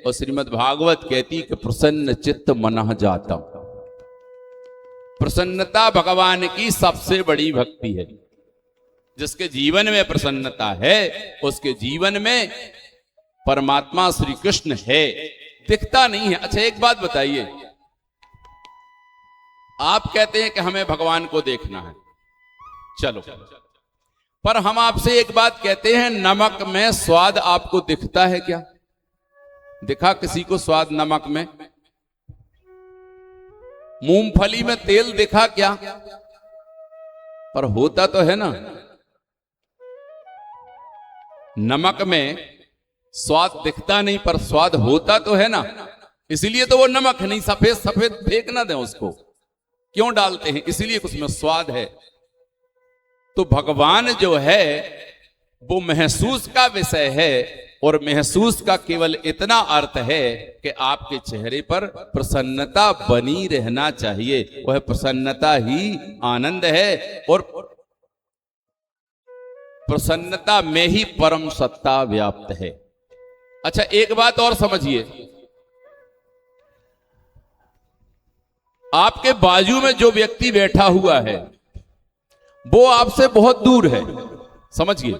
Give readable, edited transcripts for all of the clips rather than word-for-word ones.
और श्रीमद् भागवत कहती कि प्रसन्न चित्त मनः जातम्। प्रसन्नता भगवान की सबसे बड़ी भक्ति है। जिसके जीवन में प्रसन्नता है उसके जीवन में परमात्मा श्री कृष्ण है, दिखता नहीं है। अच्छा एक बात बताइए, आप कहते हैं कि हमें भगवान को देखना है, चलो, पर हम आपसे एक बात कहते हैं, नमक में स्वाद आपको दिखता है क्या? दिखा किसी को स्वाद नमक में? मूंगफली में तेल दिखा क्या? पर होता तो है ना, नमक में स्वाद दिखता नहीं पर स्वाद होता तो है ना, इसीलिए तो वो नमक नहीं, सफेद सफेद फेंक ना दें उसको, क्यों डालते हैं? इसीलिए उसमें स्वाद है। तो भगवान जो है वो महसूस का विषय है, और महसूस का केवल इतना अर्थ है कि आपके चेहरे पर प्रसन्नता बनी रहना चाहिए। वह प्रसन्नता ही आनंद है, और प्रसन्नता में ही परम सत्ता व्याप्त है। अच्छा एक बात और समझिए, आपके बाजू में जो व्यक्ति बैठा हुआ है वो आपसे बहुत दूर है, समझिए,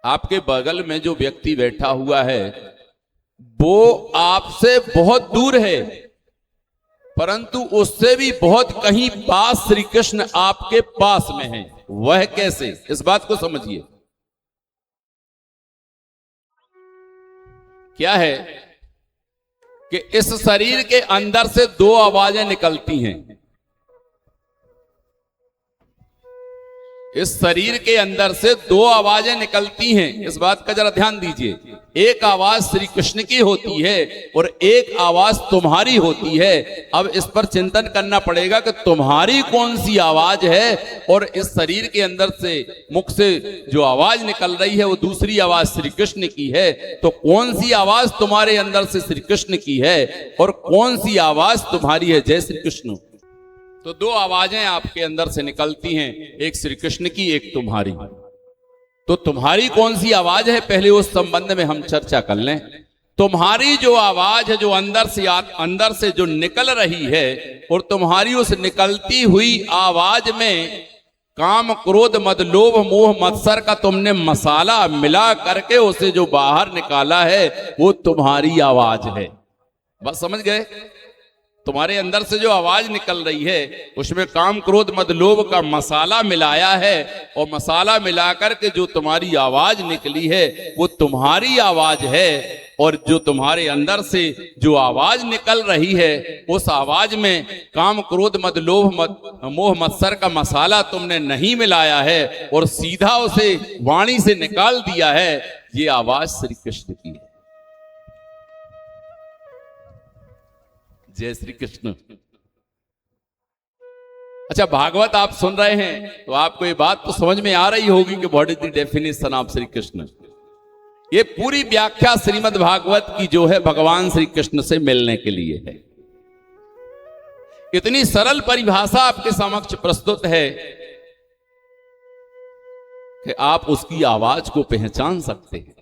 आपके बगल में जो व्यक्ति बैठा हुआ है वो आपसे बहुत दूर है, परंतु उससे भी बहुत कहीं पास श्री कृष्ण आपके पास में है। वह कैसे? इस बात को समझिए। क्या है कि इस शरीर के अंदर से दो आवाजें निकलती हैं। इस शरीर के अंदर से दो आवाजें निकलती हैं, इस बात का जरा ध्यान दीजिए। एक आवाज श्री कृष्ण की होती है और एक आवाज तुम्हारी होती है। अब इस पर चिंतन करना पड़ेगा कि तुम्हारी कौन सी आवाज है, और इस शरीर के अंदर से मुख से जो आवाज निकल रही है वो दूसरी आवाज श्री कृष्ण की है। तो कौन सी आवाज तुम्हारे अंदर से श्री कृष्ण की है और कौन सी आवाज तुम्हारी है? जय श्री कृष्ण। तो दो आवाजें आपके अंदर से निकलती हैं, एक श्री कृष्ण की, एक तुम्हारी। तो तुम्हारी कौन सी आवाज है, पहले उस संबंध में हम चर्चा कर लें। तुम्हारी जो आवाज है, जो अंदर से जो निकल रही है, और तुम्हारी उस निकलती हुई आवाज में काम क्रोध मद लोभ मोह मत्सर का तुमने मसाला मिला करके उसे जो बाहर निकाला है वो तुम्हारी आवाज है। बस समझ गए? तुम्हारे अंदर से जो आवाज निकल रही है उसमें काम क्रोध मद लोभ का मसाला मिलाया है, और मसाला मिलाकर के जो तुम्हारी आवाज निकली है वो तुम्हारी आवाज है। और जो तुम्हारे अंदर से जो आवाज निकल रही है उस आवाज में काम क्रोध मद लोभ मोह मत्सर का मसाला तुमने नहीं मिलाया है और सीधा उसे वाणी से निकाल दिया है। ये आवाज श्री कृष्ण की है। जय श्री कृष्ण। अच्छा भागवत आप सुन रहे हैं तो आपको ये बात तो समझ में आ रही होगी कि what is the definition of Shri Krishna. ये पूरी व्याख्या श्रीमद् भागवत की जो है भगवान श्री कृष्ण से मिलने के लिए है। इतनी सरल परिभाषा आपके समक्ष प्रस्तुत है कि आप उसकी आवाज को पहचान सकते हैं।